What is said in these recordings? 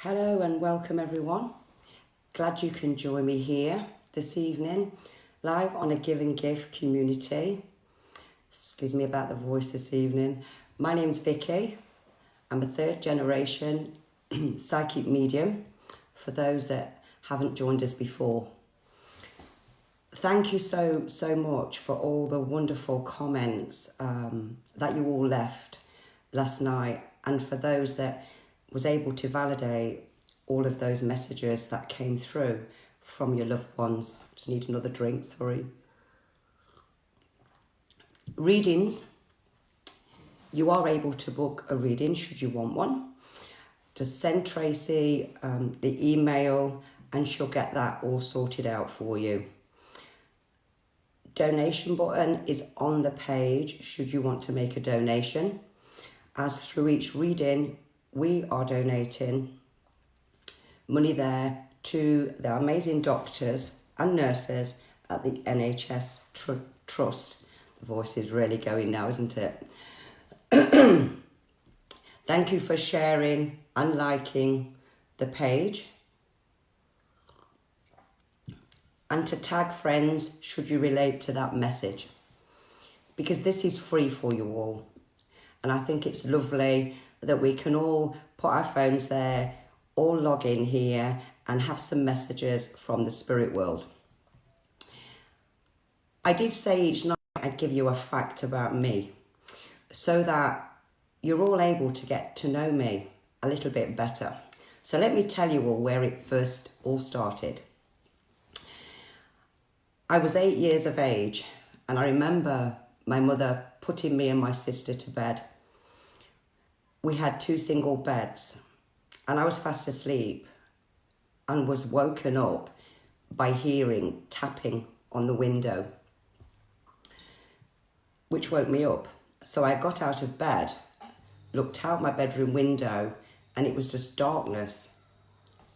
Hello and welcome everyone. Glad you can join me here this evening, live on a Give and Gift community. Excuse me about the voice this evening. My name's Vicky. I'm a third generation psychic medium for those that haven't joined us before. Thank you so much for all the wonderful comments that you all left last night, and for those that was able to validate all of those messages that came through from your loved ones. Just need another drink, sorry. Readings. You are able to book a reading should you want one. Just send Tracy the email and she'll get that all sorted out for you. Donation button is on the page should you want to make a donation. As through each reading, we are donating money there to the amazing doctors and nurses at the NHS Trust. The voice is really going now, isn't it? Thank you for sharing and liking the page. And to tag friends should you relate to that message. Because this is free for you all. And I think it's lovely that we can all put our phones there, all log in here and have some messages from the spirit world. I did say each night I'd give you a fact about me so that you're all able to get to know me a little bit better. So let me tell you all where it first all started. I was 8 years of age and I remember my mother putting me and my sister to bed. We had 2 single beds and I was fast asleep and was woken up by hearing tapping on the window, which woke me up. So I got out of bed, looked out my bedroom window and it was just darkness.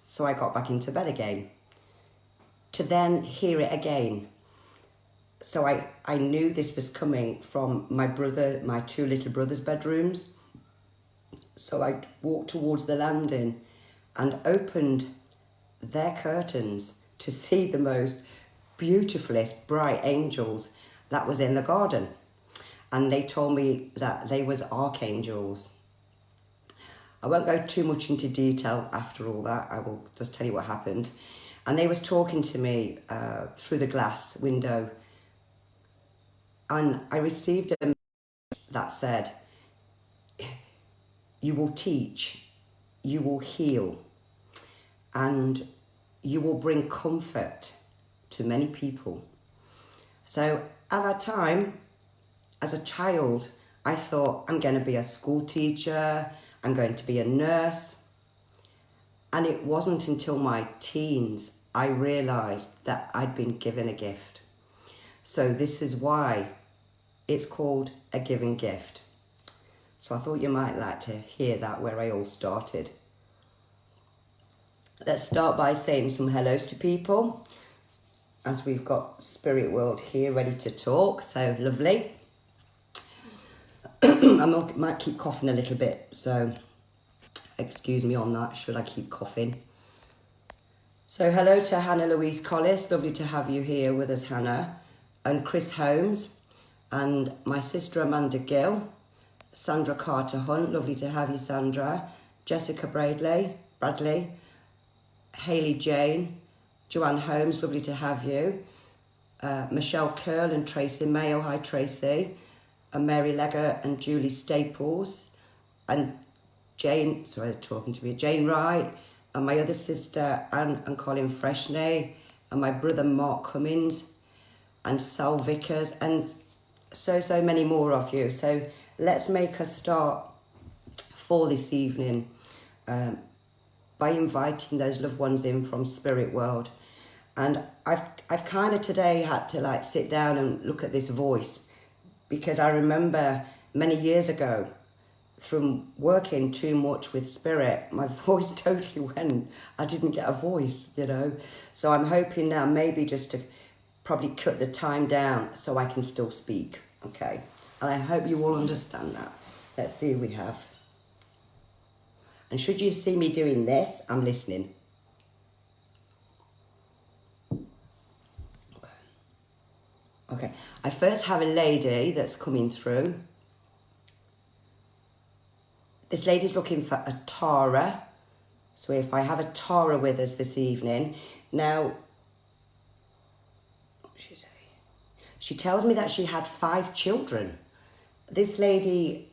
So I got back into bed again to then hear it again. So I knew this was coming from my 2 little brothers' bedrooms. So I walked towards the landing and opened their curtains to see the most beautifulest bright angels that was in the garden. And they told me that they was archangels. I won't go too much into detail after all that. I will just tell you what happened. And they was talking to me through the glass window. And I received a message that said, you will teach, you will heal, and you will bring comfort to many people. So at that time, as a child, I thought, I'm going to be a school teacher, I'm going to be a nurse. And it wasn't until my teens I realised that I'd been given a gift. So this is why it's called a giving gift. So I thought you might like to hear that, where I all started. Let's start by saying some hellos to people, as we've got Spirit World here ready to talk, so lovely. I might keep coughing a little bit, so excuse me on that, should I keep coughing. So hello to Hannah Louise Collis, lovely to have you here with us, Hannah, and Chris Holmes, and my sister Amanda Gill, Sandra Carter Hunt, lovely to have you, Sandra, Jessica Bradley, Hayley Jane, Joanne Holmes, lovely to have you, Michelle Curl and Tracy Mayo, hi Tracy, and Mary Legger and Julie Staples, and Jane Wright, and my other sister Anne and Colin Freshney, and my brother Mark Cummins, and Sal Vickers, and so many more of you. So let's make a start for this evening by inviting those loved ones in from Spirit World. And I've kind of today had to like sit down and look at this voice, because I remember many years ago from working too much with spirit, my voice totally went. I didn't get a voice, you know. So I'm hoping now maybe just to probably cut the time down so I can still speak, okay? And I hope you all understand that. Let's see who we have. And should you see me doing this, I'm listening. Okay, I first have a lady that's coming through. This lady's looking for a Tara. So if I have a Tara with us this evening. Now, what did she say? She tells me that she had 5 children. This lady,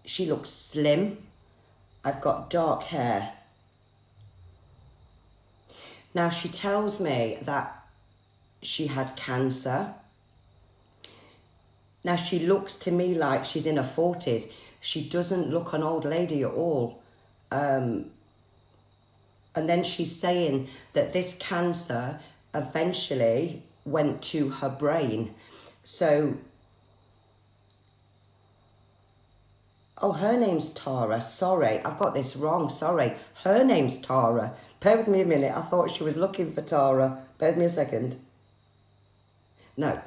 she looks slim. I've got dark hair. Now, she tells me that she had cancer. Now, she looks to me like she's in her 40s. She doesn't look an old lady at all. And then she's saying that this cancer eventually went to her brain. So, oh, her name's Tara. Sorry, I've got this wrong. Sorry. Her name's Tara. Bear with me a minute. I thought she was looking for Tara. Bear with me a second. No.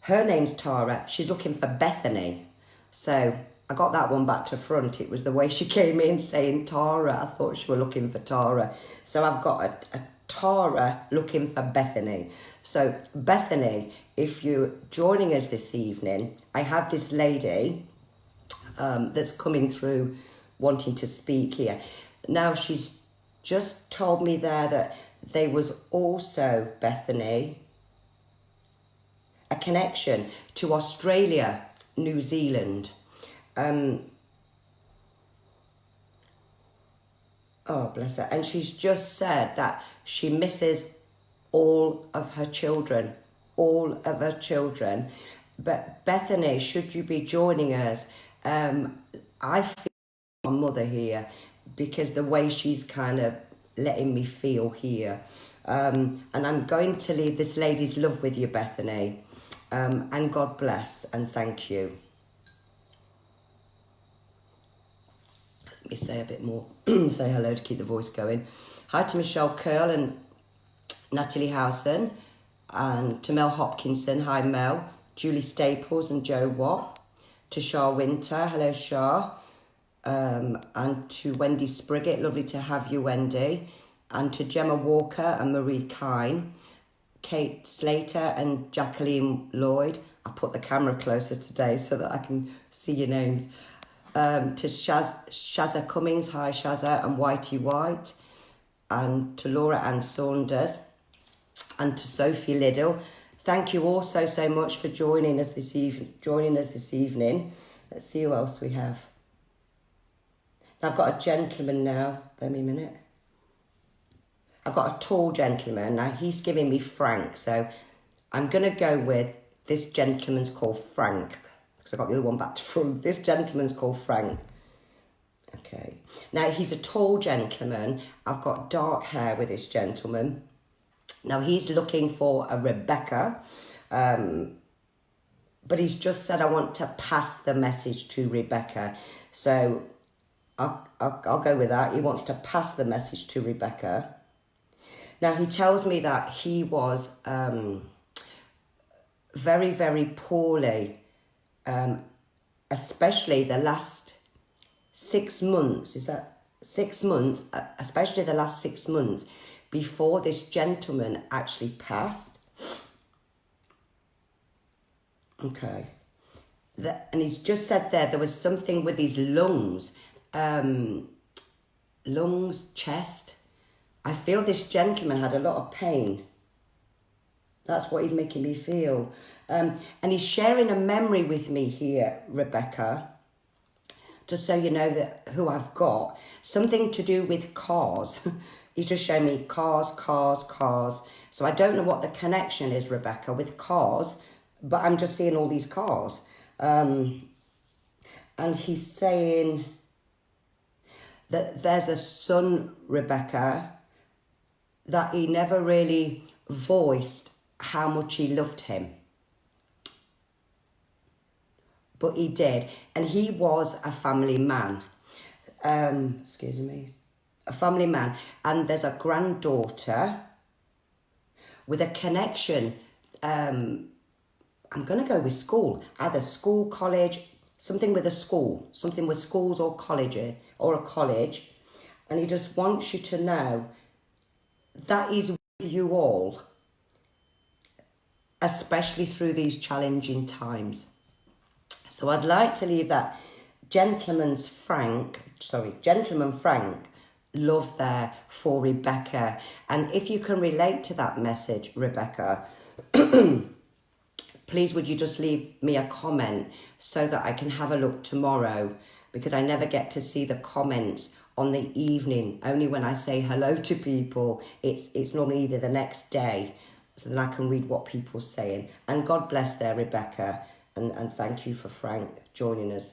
Her name's Tara. She's looking for Bethany. So I got that one back to front. It was the way she came in saying Tara. I thought she was looking for Tara. So I've got a Tara looking for Bethany. So Bethany, if you're joining us this evening, I have this lady that's coming through wanting to speak here. Now she's just told me there that there was also, Bethany, a connection to Australia, New Zealand. Oh, bless her. And she's just said that she misses all of her children. But Bethany, should you be joining us, I feel my mother here because the way she's kind of letting me feel here. And I'm going to leave this lady's love with you, Bethany. And God bless and thank you. Let me say a bit more. Say hello to keep the voice going. Hi to Michelle Curl and Natalie Howson. And to Mel Hopkinson. Hi, Mel. Julie Staples and Joe Watt. To Shah Winter. Hello, Shah. And to Wendy Spriggett. Lovely to have you, Wendy. And to Gemma Walker and Marie Kine. Kate Slater and Jacqueline Lloyd. I put the camera closer today so that I can see your names. To Shazza Cummings, hi Shazza, and Whitey White. And to Laura Ann Saunders. And to Sophie Liddell. Thank you all so much for joining us this evening. Let's see who else we have. I've got a gentleman now. Bear me a minute. I've got a tall gentleman. Now, he's giving me Frank, so I'm going to go with this gentleman's called Frank, because I got the other one back from. This gentleman's called Frank. Okay. Now, he's a tall gentleman. I've got dark hair with this gentleman. Now, he's looking for a Rebecca, but he's just said, I want to pass the message to Rebecca. So I'll go with that. He wants to pass the message to Rebecca. Now, he tells me that he was very poorly, especially the last 6 months. Is that 6 months? Especially the last 6 months before this gentleman actually passed. Okay. And he's just said there was something with his lungs, chest. I feel this gentleman had a lot of pain. That's what he's making me feel. And he's sharing a memory with me here, Rebecca, just so you know that who I've got. Something to do with cars. He's just showing me cars. So I don't know what the connection is, Rebecca, with cars, but I'm just seeing all these cars. And he's saying that there's a son, Rebecca, that he never really voiced how much he loved him. But he did. And he was a family man. Excuse me. A family man. And there's a granddaughter with a connection. I'm going to go with school. Either school, college, something with a school. Something with schools or college, or a college. And he just wants you to know that he's with you all, especially through these challenging times. So I'd like to leave that Gentleman Frank love there for Rebecca. And if you can relate to that message, Rebecca, please would you just leave me a comment so that I can have a look tomorrow, because I never get to see the comments on the evening. Only when I say hello to people, it's normally either the next day, so then I can read what people are saying. And God bless there, Rebecca, and thank you for Frank joining us.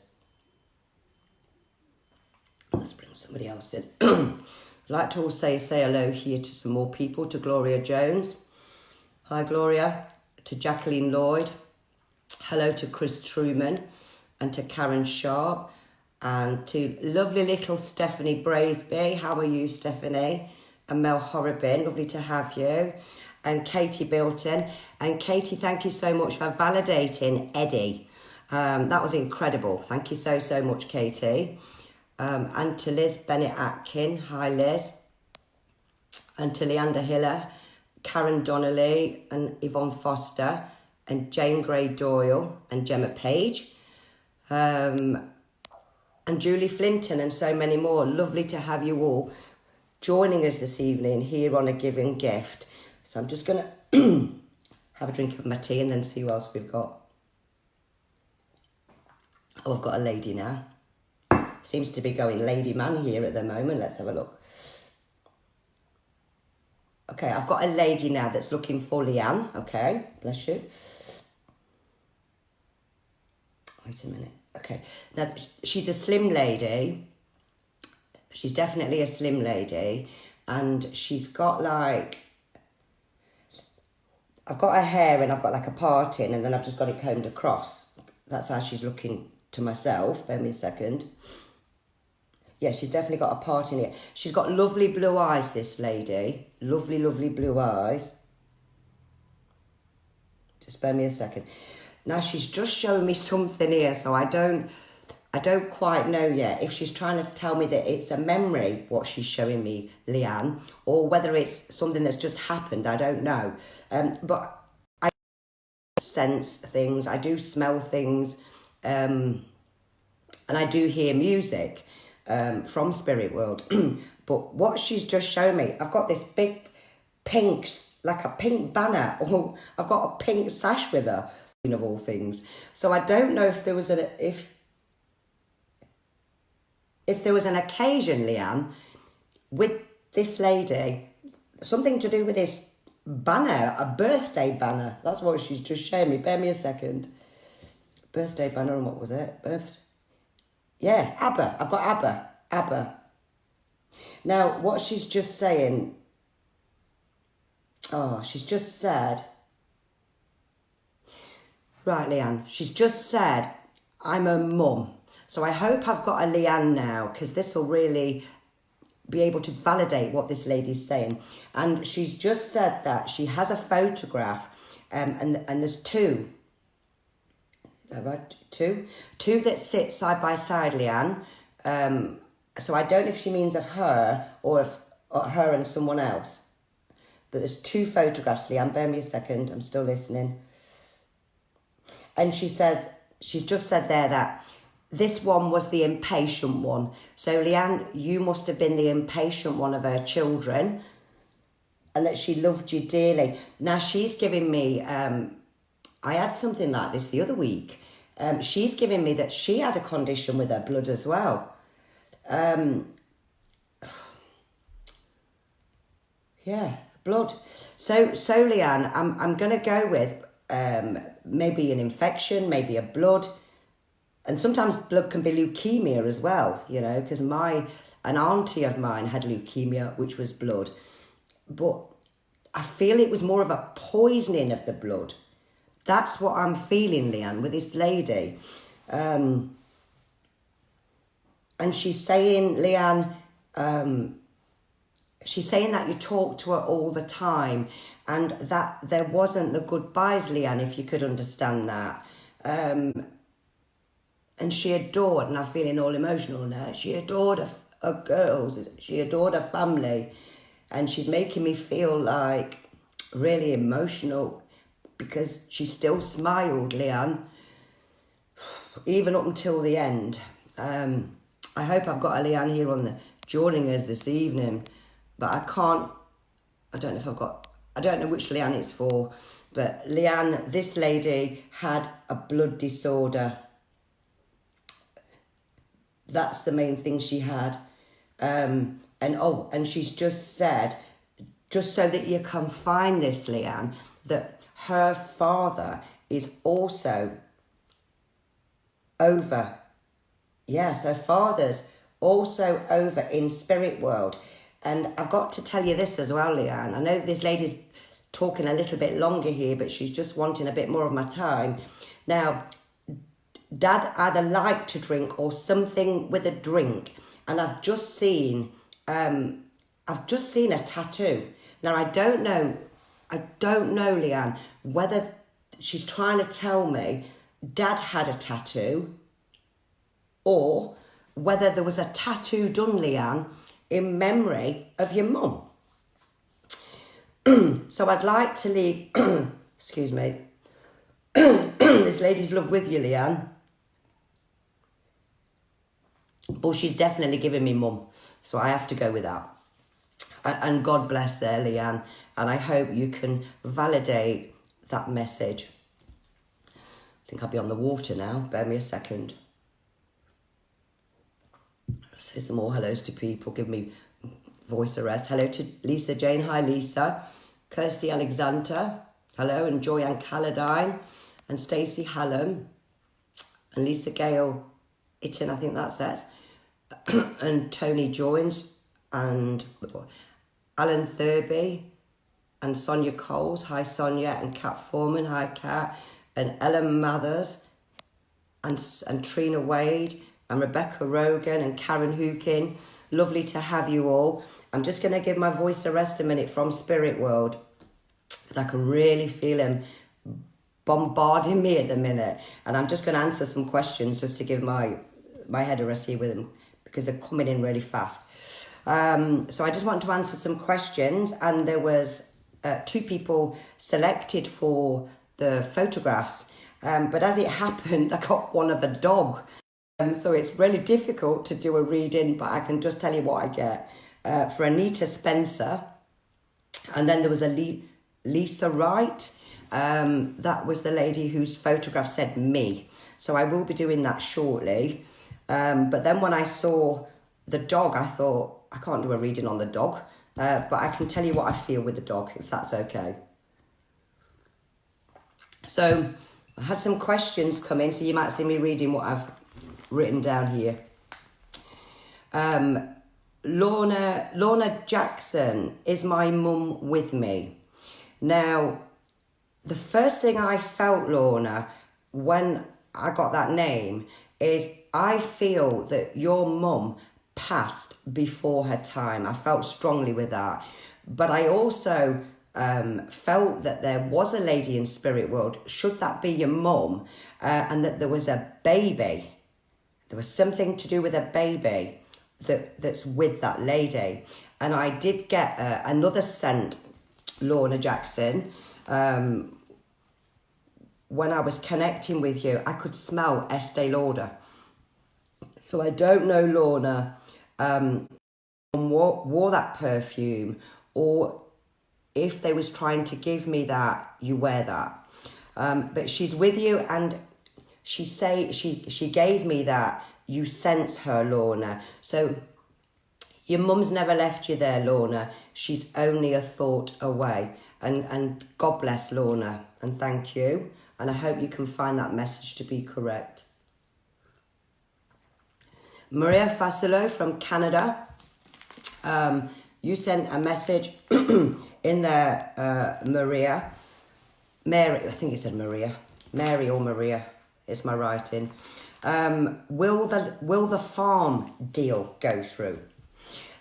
Let's bring somebody else in. I'd like to also say hello here to some more people, to Gloria Jones. Hi, Gloria. To Jacqueline Lloyd. Hello to Chris Truman and to Karen Sharp. And to lovely little Stephanie Braisby. How are you, Stephanie? And Mel Horrobin, lovely to have you. And Katie Bilton. And Katie, thank you so much for validating Eddie. That was incredible. Thank you so, so much, Katie. And to Liz Bennett-Atkin. Hi, Liz. And to Leander Hiller, Karen Donnelly and Yvonne Foster and Jane Gray Doyle and Gemma Page. And Julie Flinton and so many more. Lovely to have you all joining us this evening here on A Giving Gift. So I'm just going to have a drink of my tea and then see who else we've got. Oh, I've got a lady now. Seems to be going lady man here at the moment. Let's have a look. Okay, I've got a lady now that's looking for Leanne. Okay, bless you. Wait a minute. Okay, now she's a slim lady. She's definitely a slim lady. And she's got like... I've got her hair and I've got like a parting and then I've just got it combed across. That's how she's looking to myself. Bear me a second. Yeah, she's definitely got a part in it. She's got lovely blue eyes, this lady. Lovely, lovely blue eyes. Just bear me a second. Now, she's just showing me something here, so I don't quite know yet if she's trying to tell me that it's a memory, what she's showing me, Leanne, or whether it's something that's just happened. I don't know. But I sense things. I do smell things. And I do hear music. From Spirit World. But what she's just shown me, I've got this big pink, like a pink banner, or I've got a pink sash with her, of all things. So I don't know if there was if there was an occasion, Leanne, with this lady, something to do with this banner, a birthday banner. That's what she's just shown me. Bear me a second. Birthday banner, and what was it? Yeah, ABBA. I've got ABBA. Now, what she's just saying... Oh, she's just said... Right, Leanne. She's just said, I'm a mum. So I hope I've got a Leanne now, because this will really be able to validate what this lady's saying. And she's just said that she has a photograph, and there's two... Is that right? Two that sit side by side, Leanne. So I don't know if she means of her or her and someone else. But there's two photographs, Leanne. Bear me a second. I'm still listening. And she's just said there that this one was the impatient one. So Leanne, you must have been the impatient one of her children, and that she loved you dearly. Now she's giving me, I had something like this the other week. She's giving me that she had a condition with her blood as well. Yeah, blood. So Leanne, I'm going to go with maybe an infection, maybe a blood. And sometimes blood can be leukemia as well, because an auntie of mine had leukemia, which was blood. But I feel it was more of a poisoning of the blood. That's what I'm feeling, Leanne, with this lady. And she's saying, Leanne, she's saying that you talk to her all the time and that there wasn't the goodbyes, Leanne, if you could understand that. And she adored, and I'm feeling all emotional now, she adored her girls. She adored her family. And she's making me feel like really emotional because she still smiled, Leanne, even up until the end. I hope I've got a Leanne here on the joining us this evening, but I don't know if I've got, I don't know which Leanne it's for, but Leanne, this lady had a blood disorder. That's the main thing she had. And she's just said, just so that you can find this, Leanne, that her father is also over. Yes, her father's also over in spirit world. And I've got to tell you this as well, Leanne. I know this lady's talking a little bit longer here, but she's just wanting a bit more of my time. Now, Dad either liked to drink or something with a drink. And I've just seen a tattoo. Now, I don't know, Leanne, whether she's trying to tell me Dad had a tattoo or whether there was a tattoo done, Leanne, in memory of your mum. So I'd like to leave, excuse me, this lady's love with you, Leanne. Well, she's definitely giving me mum, so I have to go with that. And God bless there, Leanne, and I hope you can validate that message. I think I'll be on the water now. Bear me a second. Say some more hellos to people. Give me voice arrest. Hello to Lisa Jane. Hi, Lisa. Kirsty Alexander. Hello. And Joyanne Calladine. And Stacey Hallam. And Lisa Gale Itten, I think that says. And Tony Joins. And Alan Thurby. And Sonia Coles. Hi, Sonia. And Kat Foreman. Hi, Kat. And Ellen Mathers. And Trina Wade. And Rebecca Rogan and Karen Hookin. Lovely to have you all. I'm just going to give my voice a rest a minute from Spirit World, because I can really feel him bombarding me at the minute. And I'm just going to answer some questions just to give my head a rest here with him, because they're coming in really fast. So I just want to answer some questions. And there was 2 people selected for the photographs. But as it happened, I got one of a dog. So it's really difficult to do a reading, but I can just tell you what I get. For Anita Spencer, and then there was a Lisa Wright. That was the lady whose photograph said me. So I will be doing that shortly. But then when I saw the dog, I thought, I can't do a reading on the dog, but I can tell you what I feel with the dog, if that's okay. So I had some questions come in, so you might see me reading what I've written down here. Lorna Jackson, is my mum with me? Now, the first thing I felt, Lorna, when I got that name is I feel that your mum passed before her time. I felt strongly with that. But I also felt that there was a lady in spirit world, should that be your mum, and that there was a baby. There was something to do with a baby that's with that lady. And I did get another scent, Lorna Jackson. When I was connecting with you, I could smell Estee Lauder. So I don't know, Lorna, wore that perfume, or if they was trying to give me that, you wear that. But she's with you, and she gave me that you sense her, Lorna. So your mum's never left you there, Lorna. She's only a thought away. And God bless, Lorna, and thank you. And I hope you can find that message to be correct. Maria Fasilo from Canada. You sent a message in there, Maria. Mary, I think it said Maria. Mary or Maria. It's my writing. Will the farm deal go through?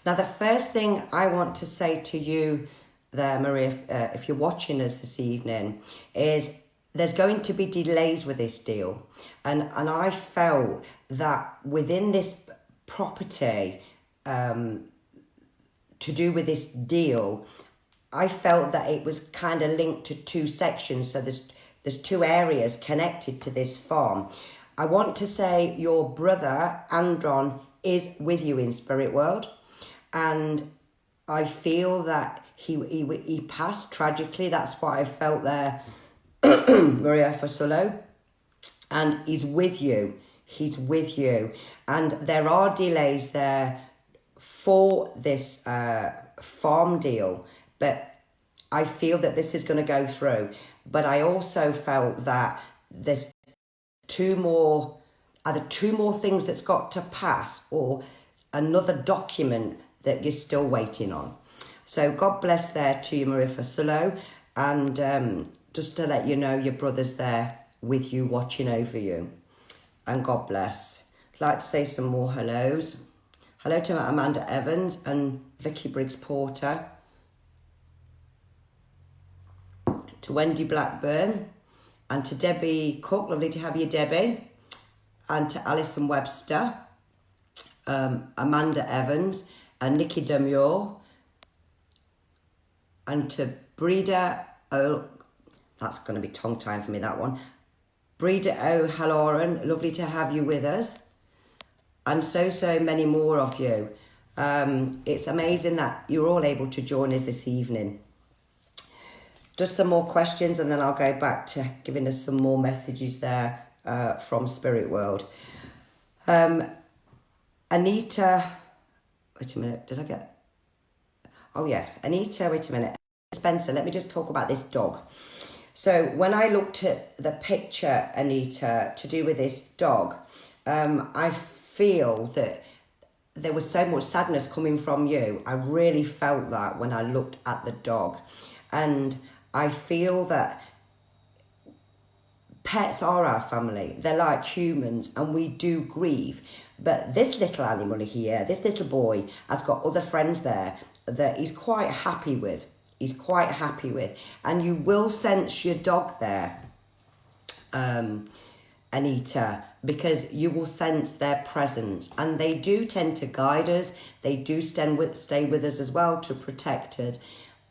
Now, the first thing I want to say to you there, Maria, if you're watching us this evening, is there's going to be delays with this deal. And I felt that within this property, to do with this deal, I felt that it was kind of linked to two sections. So there's two areas connected to this farm. I want to say your brother, Andron, is with you in spirit world. And I feel that he passed tragically. That's what I felt there, Maria Fasolo. And he's with you. He's with you. And there are delays there for this farm deal. But I feel that this is going to go through. But I also felt that there's either two more things that's got to pass or another document that you're still waiting on. So God bless there to you, Maria Fasolo. And just to let you know, your brother's there with you, watching over you. And God bless. I'd like to say some more hellos. Hello to Amanda Evans and Vicky Briggs Porter. To Wendy Blackburn. And to Debbie Cook. Lovely to have you, Debbie. And to Alison Webster. Amanda Evans. And Nikki Demure. And to Breda that's going to be tongue time for me, that one. Breda O'Halloran, lovely to have you with us. And so many more of you. It's amazing that you're all able to join us this evening. Just some more questions and then I'll go back to giving us some more messages there from Spirit World. Anita, wait a minute, did I get... Oh yes, Anita, wait a minute. Spencer, let me just talk about this dog. So when I looked at the picture, Anita, to do with this dog, I feel that there was so much sadness coming from you. I really felt that when I looked at the dog. And I feel that pets are our family. They're like humans and we do grieve. But this little animal here, this little boy, has got other friends there that he's quite happy with. He's quite happy with. And you will sense your dog there, Anita, because you will sense their presence. And they do tend to guide us. They do stay with us as well to protect us.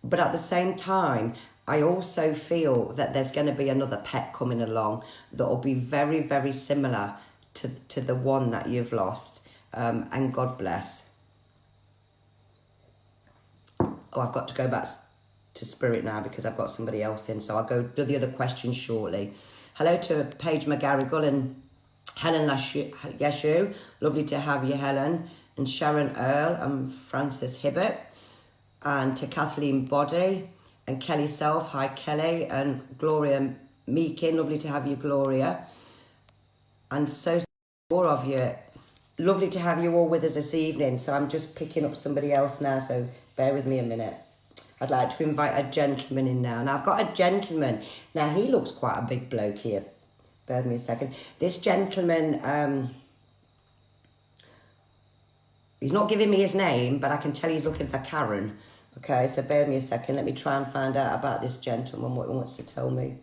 But at the same time, I also feel that there's going to be another pet coming along that will be very, very similar to the one that you've lost. And God bless. Oh, I've got to go back to Spirit now because I've got somebody else in. So I'll go do the other questions shortly. Hello to Paige McGarrigle and Helen Yeshu. Lovely to have you, Helen. And Sharon Earl and Frances Hibbert. And to Kathleen Body and Kelly Self. Hi, Kelly. And Gloria Meakin. Lovely to have you, Gloria. And so more of you. Lovely to have you all with us this evening. So I'm just picking up somebody else now. So bear with me a minute. I'd like to invite a gentleman in now. Now, I've got a gentleman. Now, he looks quite a big bloke here. Bear with me a second. This gentleman, he's not giving me his name, but I can tell he's looking for Karen. Okay, so bear with me a second. Let me try and find out about this gentleman, what he wants to tell me.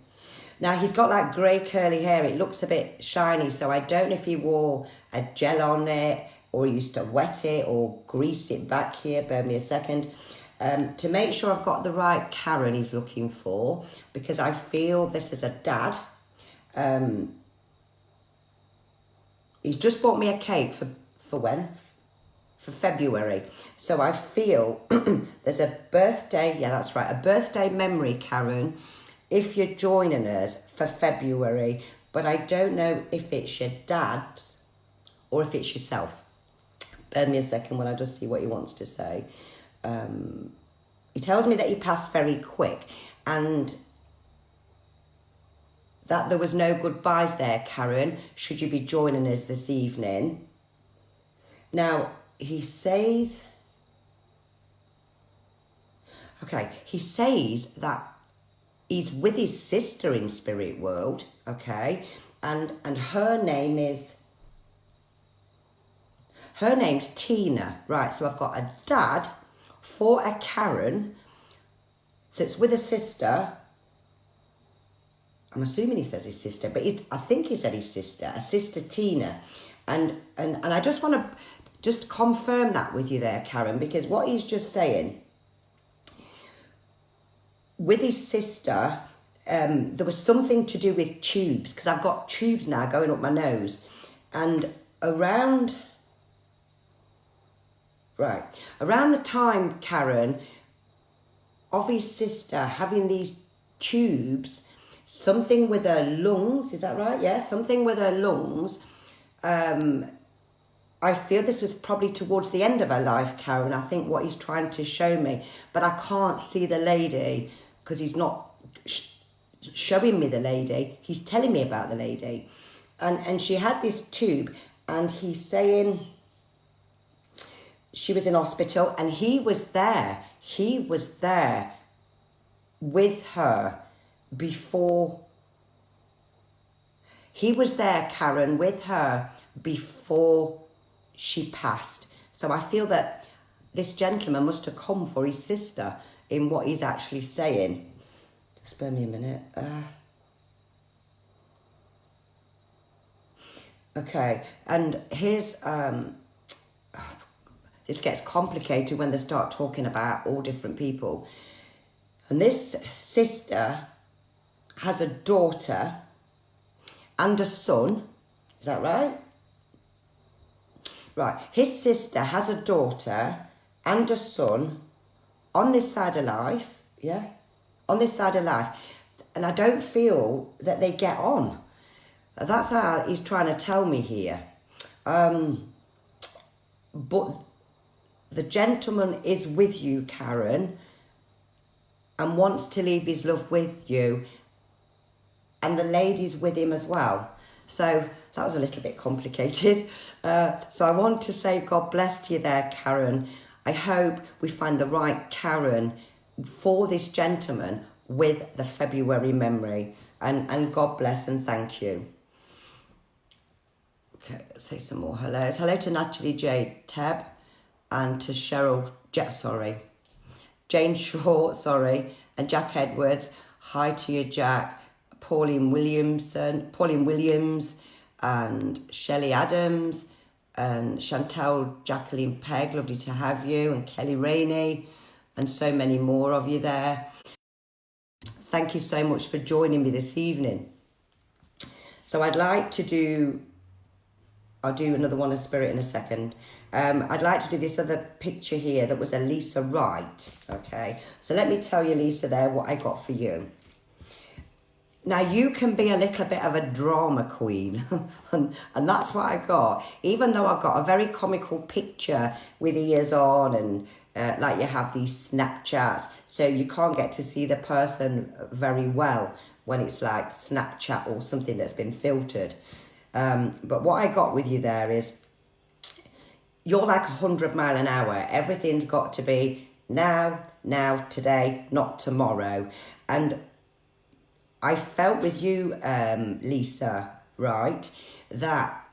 Now, he's got like grey curly hair. It looks a bit shiny, so I don't know if he wore a gel on it or he used to wet it or grease it back here. Bear with me a second. To make sure I've got the right Karen he's looking for, because I feel this is a dad. He's just bought me a cake for when? For February. So I feel there's a birthday, yeah, that's right, a birthday memory, Karen, if you're joining us for February, but I don't know if it's your dad or if it's yourself. Bear me a second when I just see what he wants to say. He tells me that he passed very quick and that there was no goodbyes there, Karen, should you be joining us this evening. Now, he says, okay, he says that he's with his sister in Spirit World, okay, and her name's Tina, right? So I've got a dad for a Karen that's with a sister. I'm assuming he says his sister, but I think he said his sister, a sister Tina, and I just want to just confirm that with you there, Karen, because what he's just saying, with his sister, there was something to do with tubes, because I've got tubes now going up my nose. And around the time, Karen, of his sister having these tubes, something with her lungs, is that right? Yeah, something with her lungs. I feel this was probably towards the end of her life, Karen. I think what he's trying to show me, but I can't see the lady because he's not showing me the lady. He's telling me about the lady. And she had this tube, and he's saying she was in hospital, and he was there. He was there with her before. He was there, Karen, with her before she passed. So I feel that this gentleman must have come for his sister in what he's actually saying. Just bear me a minute. Okay, and here's, this gets complicated when they start talking about all different people. And this sister has a daughter and a son. Is that right? Right. His sister has a daughter and a son on this side of life. Yeah? On this side of life. And I don't feel that they get on. That's how he's trying to tell me here. But the gentleman is with you, Karen, and wants to leave his love with you. And the lady's with him as well. So that was a little bit complicated. So I want to say God bless you there, Karen. I hope we find the right Karen for this gentleman with the February memory. And God bless and thank you. Okay, let's say some more hellos. Hello to Natalie J. Teb and to Cheryl, Jane Shaw, and Jack Edwards. Hi to you, Jack. Pauline Williams, and Shelley Adams, and Chantel Jacqueline Pegg, lovely to have you, and Kelly Rainey, and so many more of you there. Thank you so much for joining me this evening. So I'd like to do, I'll do another one of Spirit in a second. I'd like to do this other picture here that was a Lisa Wright, okay? So let me tell you, Lisa, there, what I got for you. Now, you can be a little bit of a drama queen, and that's what I got. Even though I got a very comical picture with ears on and like you have these Snapchats, so you can't get to see the person very well when it's like Snapchat or something that's been filtered. But what I got with you there is, you're like 100 miles an hour. Everything's got to be now, today, not tomorrow. And I felt with you, Lisa, right, that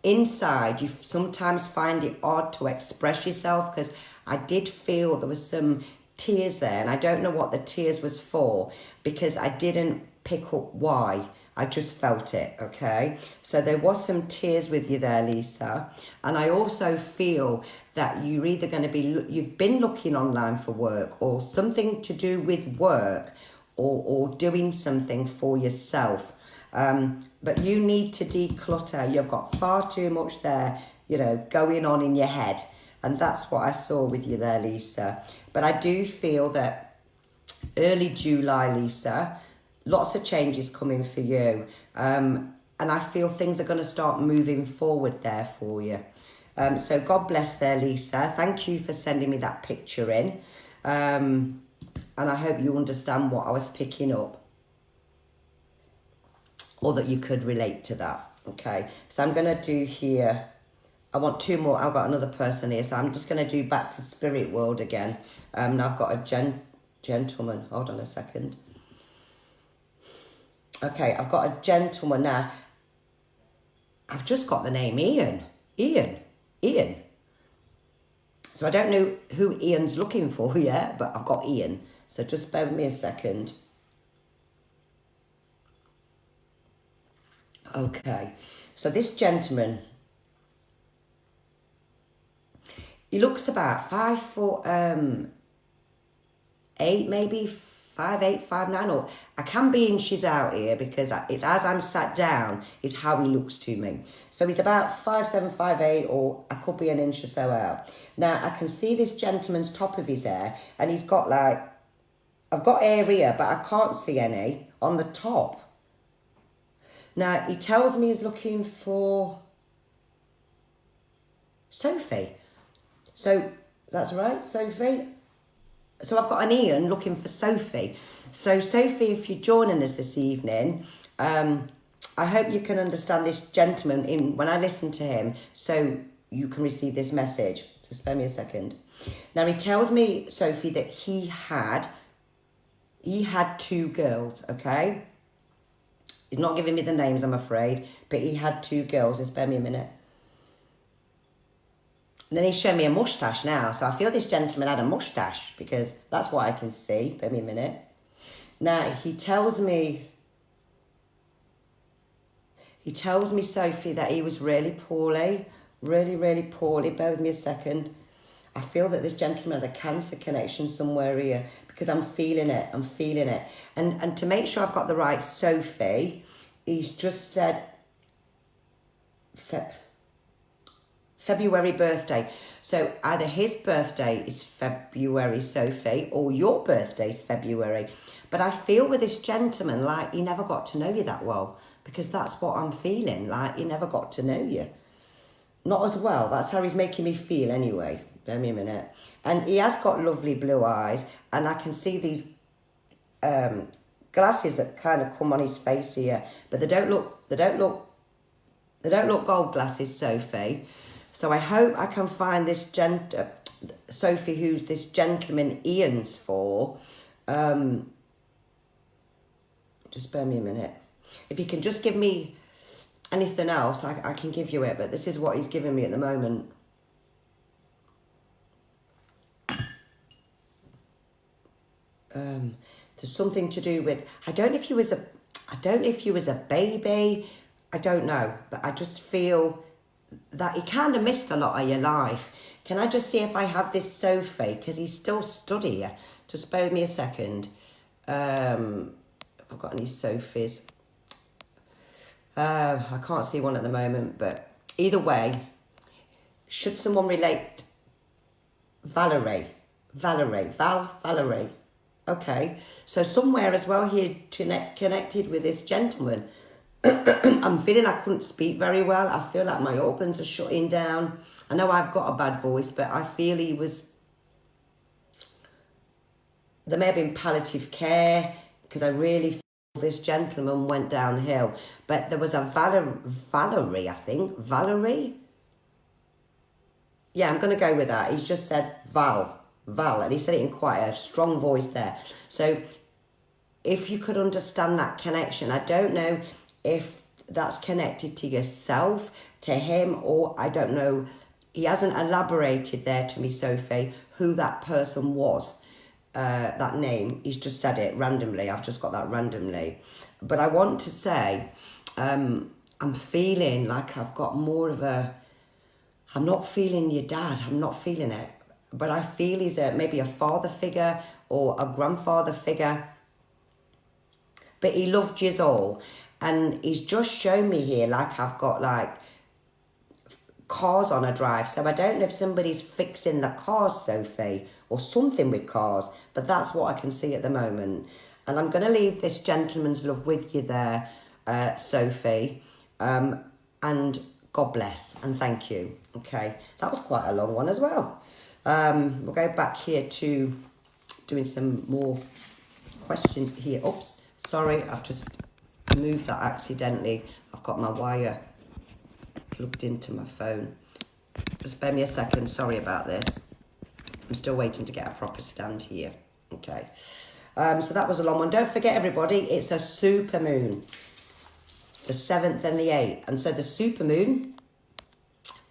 inside you sometimes find it odd to express yourself, because I did feel there was some tears there, and I don't know what the tears was for, because I didn't pick up why. I just felt it, okay? So there was some tears with you there, Lisa. And I also feel that you're either going to be, you've been looking online for work, or something to do with work, or doing something for yourself. But you need to declutter. You've got far too much there, you know, going on in your head. And that's what I saw with you there, Lisa. But I do feel that early July, Lisa, lots of changes coming for you. And I feel things are going to start moving forward there for you. So God bless there, Lisa. Thank you for sending me that picture in. And I hope you understand what I was picking up, or that you could relate to that. Okay, so I'm going to do here, I want two more. I've got another person here, so I'm just going to do back to Spirit World again. And I've got a gentleman. Hold on a second. Okay, I've got a gentleman now. I've just got the name Ian. Ian. So I don't know who Ian's looking for yet, but I've got Ian. So just bear with me a second. Okay, so this gentleman, He looks about 5'8", maybe 5'8", 5'9", or I can be inches out here because it's as I'm sat down is how he looks to me. So he's about 5'7", 5'8", or I could be an inch or so out. Now I can see this gentleman's top of his hair, and he's got like, I've got hair here, but I can't see any on the top. Now he tells me he's looking for Sophie. So that's right, Sophie. So I've got an Ian looking for Sophie. So Sophie, if you're joining us this evening, I hope you can understand this gentleman when I listen to him, so you can receive this message. Just spare me a second. Now he tells me, Sophie, that he had 2 girls, okay? He's not giving me the names, I'm afraid, but he had 2 girls. Just spare me a minute. And then he's showing me a moustache now. So I feel this gentleman had a moustache because that's what I can see. Bear me a minute. Now, he tells me, Sophie, that he was really poorly. Really, really poorly. Bear with me a second. I feel that this gentleman had a cancer connection somewhere here because I'm feeling it. I'm feeling it. And to make sure I've got the right Sophie, he's just said February birthday. So either his birthday is February, Sophie, or your birthday is February. But I feel with this gentleman like he never got to know you that well, because that's what I'm feeling, like he never got to know you. Not as well. That's how he's making me feel anyway. Bear me a minute. And he has got lovely blue eyes, and I can see these glasses that kind of come on his face here, but they don't look gold glasses, Sophie. So I hope I can find this Sophie, who's this gentleman Ian's for. Just bear me a minute. If you can just give me anything else, I can give you it. But this is what he's giving me at the moment. There's something to do with, I don't know if you was a baby. I don't know, but I just feel that he kind of missed a lot of your life. Can I just see if I have this Sophie? Because he's still stood here. Just bear with me a second. I've got any Sophies. I can't see one at the moment, but either way, should someone relate Valerie? Okay, so somewhere as well here connected with this gentleman. I'm feeling I couldn't speak very well. I feel like my organs are shutting down. I know I've got a bad voice, but I feel there may have been palliative care, because I really feel this gentleman went downhill. But there was a Valerie, I think. Valerie? Yeah, I'm going to go with that. He's just said Val, and he said it in quite a strong voice there. So if you could understand that connection, I don't know if that's connected to yourself, to him, or I don't know. He hasn't elaborated there to me, Sophie, who that person was, that name. He's just said it randomly. I've just got that randomly. But I want to say, I'm feeling like I've got more of I'm not feeling your dad. I'm not feeling it. But I feel he's maybe a father figure or a grandfather figure. But he loved yous all. And he's just shown me here like I've got like cars on a drive. So I don't know if somebody's fixing the cars, Sophie, or something with cars. But that's what I can see at the moment. And I'm going to leave this gentleman's love with you there, Sophie. And God bless and thank you. Okay, that was quite a long one as well. We'll go back here to doing some more questions here. Oops, sorry, I've just moved that accidentally. I've got my wire plugged into my phone. Just spare me a second, sorry about this. I'm still waiting to get a proper stand here. Okay, so that was a long one. Don't forget, everybody, it's a super moon, the 7th and the 8th. And so the super moon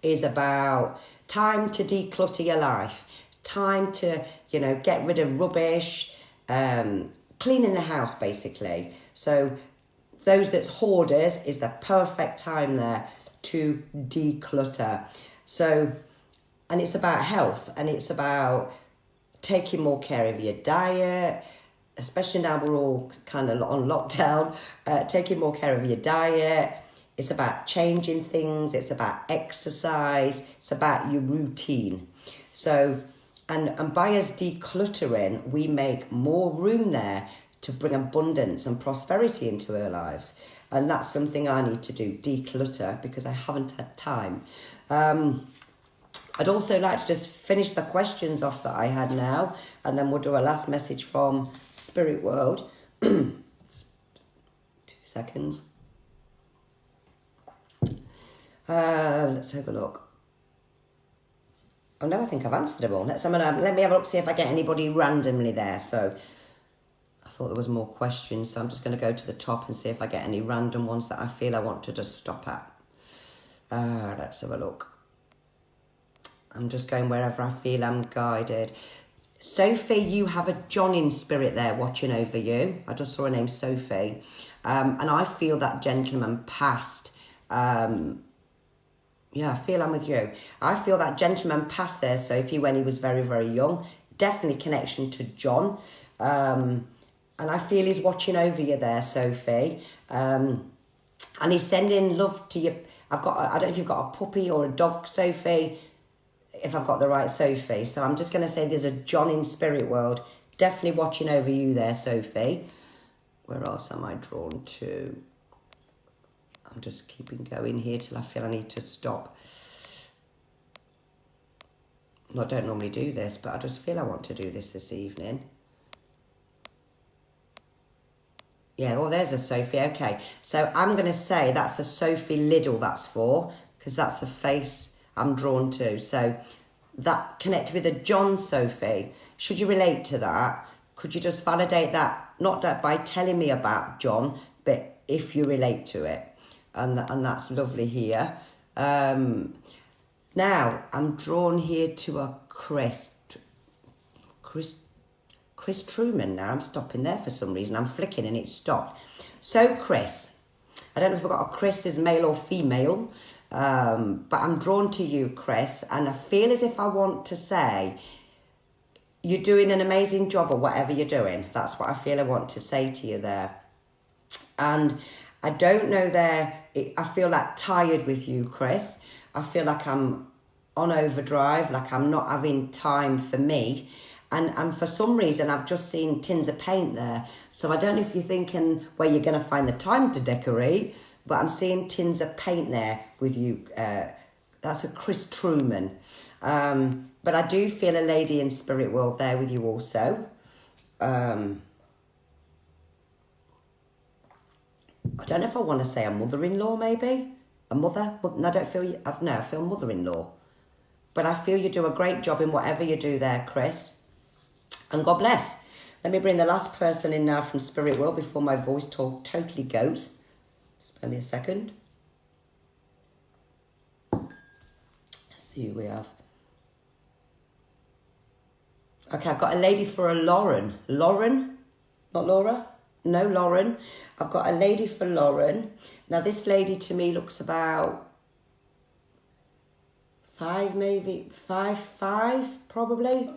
is about time to declutter your life, time to, get rid of rubbish, cleaning the house, basically. So those that's hoarders is the perfect time there to declutter. So and it's about health, and it's about taking more care of your diet, especially now we're all kind of on lockdown, taking more care of your diet. It's about changing things. It's about exercise. It's about your routine. So, and by us decluttering, we make more room there to bring abundance and prosperity into our lives. And that's something I need to do, declutter, because I haven't had time. I'd also like to just finish the questions off that I had now, and then we'll do a last message from Spirit World. 2 seconds. Let's have a look. Oh no, I think I've answered them all. Let me have a look, see if I get anybody randomly there. So I thought there was more questions, so I'm just going to go to the top and see if I get any random ones that I feel I want to just stop at. Let's have a look. I'm just going wherever I feel I'm guided. Sophie, you have a John in spirit there watching over you. I just saw her name, Sophie. And I feel that gentleman passed. Yeah, I feel I'm with you. I feel that gentleman passed there, Sophie, when he was very, very young. Definitely connection to John. And I feel he's watching over you there, Sophie. And he's sending love to you. I don't know if you've got a puppy or a dog, Sophie, if I've got the right Sophie. So I'm just going to say there's a John in spirit world. Definitely watching over you there, Sophie. Where else am I drawn to? I'm just keeping going here till I feel I need to stop. I don't normally do this, but I just feel I want to do this evening. Yeah, well, there's a Sophie. Okay, so I'm going to say that's a Sophie Liddell that's for, because that's the face I'm drawn to. So that connected with a John, Sophie. Should you relate to that? Could you just validate that? Not that by telling me about John, but if you relate to it. And that's lovely here. Now, I'm drawn here to a Chris Truman now. I'm stopping there for some reason. I'm flicking and it stopped. So, Chris, I don't know if I've got a Chris as male or female, but I'm drawn to you, Chris, and I feel as if I want to say, you're doing an amazing job or whatever you're doing. That's what I feel I want to say to you there. And I don't know I feel like tired with you, Chris. I feel like I'm on overdrive, like I'm not having time for me. And for some reason, I've just seen tins of paint there. So I don't know if you're thinking where you're going to find the time to decorate, but I'm seeing tins of paint there with you. That's a Chris Truman. But I do feel a lady in spirit world there with you also. I don't know if I want to say a mother-in-law, maybe. A mother? No, I don't feel... No, I feel mother-in-law. But I feel you do a great job in whatever you do there, Chris. And God bless. Let me bring the last person in now from Spirit World before my voice totally goes. Just give me a second. Let's see who we have. Okay, I've got a lady for a Lauren. Lauren? Not Laura? No, Lauren. I've got a lady for Lauren. Now, this lady to me looks about 5, maybe 5'5", probably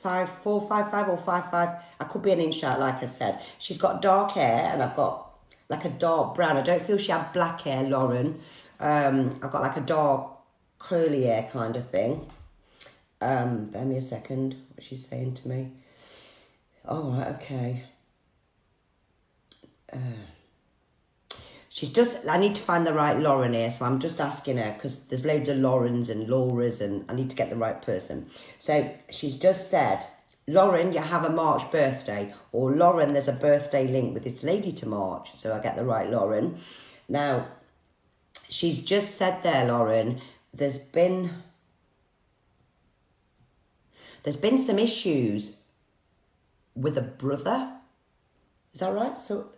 5'4", 5'5", or 5'5". I could be an inch out, like I said. She's got dark hair, and I've got like a dark brown. I don't feel she had black hair, Lauren. I've got like a dark curly hair kind of thing. Bear me a second. What she's saying to me? Oh, right, okay. She's just, I need to find the right Lauren here, so I'm just asking her, because there's loads of Laurens and Lauras, and I need to get the right person. So she's just said, Lauren, you have a March birthday, or Lauren, there's a birthday link with this lady to March, so I get the right Lauren. Now, she's just said there, Lauren, there's been some issues with a brother. Is that right? So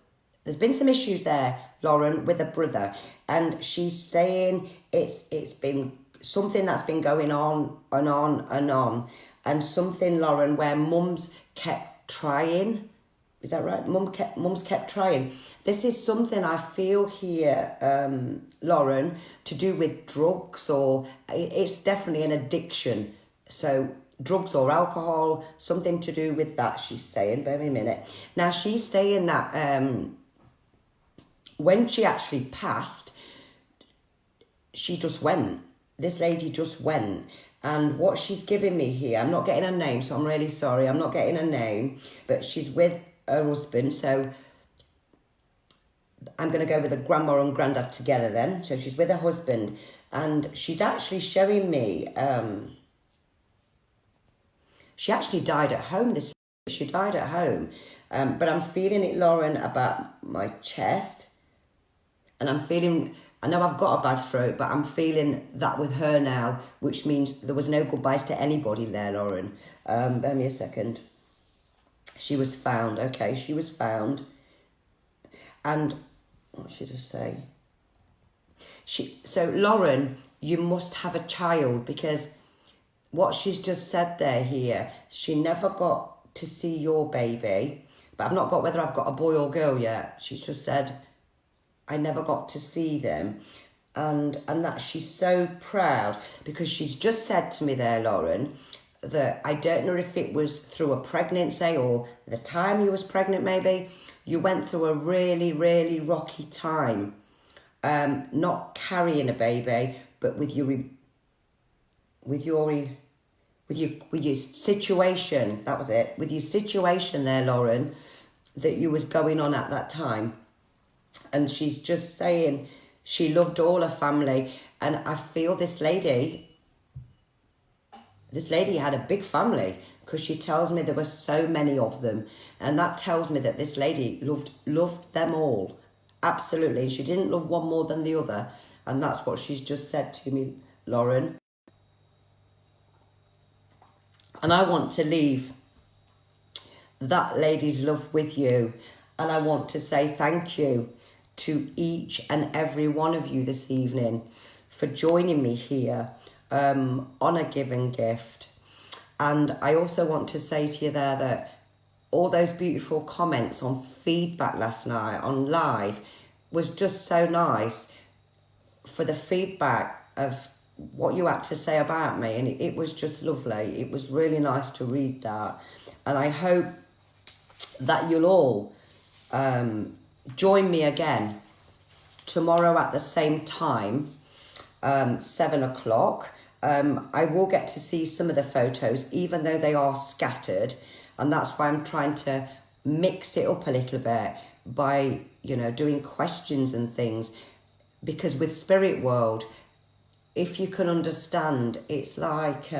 there's been some issues there, Lauren, with a brother, and she's saying it's been something that's been going on and on and on, and something, Lauren, where mum's kept trying. Is that right? Mum's kept trying. This is something I feel here, Lauren, to do with drugs, or it's definitely an addiction. So drugs or alcohol, something to do with that, she's saying. Bear with me a minute. Now, she's saying that when she actually passed, she just went. This lady just went. And what she's giving me here, I'm not getting her name, so I'm really sorry. I'm not getting her name, but she's with her husband, so I'm going to go with the grandma and granddad together then. So she's with her husband, and she's actually showing me, she actually died at home. She died at home, but I'm feeling it, Lauren, about my chest, and I'm feeling, I know I've got a bad throat, but I'm feeling that with her now, which means there was no goodbyes to anybody there, Lauren. Bear me a second. She was found. Okay, she was found. And what should I say? So Lauren, you must have a child, because what she's just said there here, she never got to see your baby, but I've not got whether I've got a boy or girl yet. She's just said, I never got to see them. And that she's so proud, because she's just said to me there, Lauren, that I don't know if it was through a pregnancy or the time you was pregnant, maybe you went through a really, really rocky time, not carrying a baby, but with your situation. That was it. With your situation there, Lauren, that you was going on at that time. And she's just saying she loved all her family, and I feel this lady had a big family, because she tells me there were so many of them, and that tells me that this lady loved them all, absolutely. She didn't love one more than the other, and that's what she's just said to me, Lauren. And I want to leave that lady's love with you, and I want to say thank you to each and every one of you this evening for joining me here on A Giving Gift. And I also want to say to you there that all those beautiful comments on feedback last night on live was just so nice, for the feedback of what you had to say about me, and it was just lovely. It was really nice to read that, and I hope that you'll all join me again tomorrow at the same time, 7 o'clock. I will get to see some of the photos, even though they are scattered, and that's why I'm trying to mix it up a little bit by, doing questions and things, because with Spirit World, if you can understand, it's like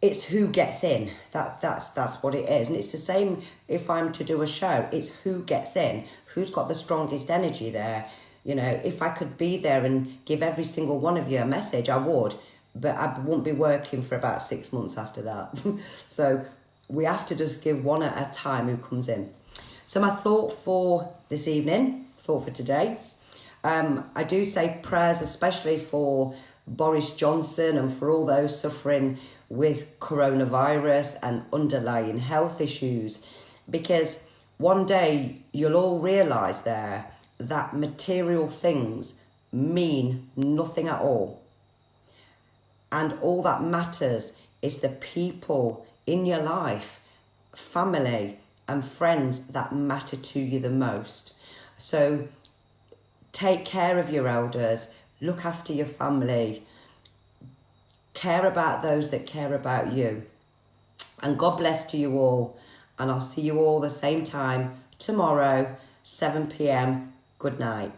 it's who gets in. That's what it is. And it's the same if I'm to do a show. It's who gets in, who's got the strongest energy there. If I could be there and give every single one of you a message, I would, but I wouldn't be working for about 6 months after that. So we have to just give one at a time who comes in. So my thought for this evening, thought for today, I do say prayers, especially for Boris Johnson and for all those suffering with coronavirus and underlying health issues, because one day you'll all realise there that material things mean nothing at all. And all that matters is the people in your life, family and friends that matter to you the most. So take care of your elders, look after your family, care about those that care about you. And God bless to you all. And I'll see you all the same time tomorrow, 7 p.m. Good night.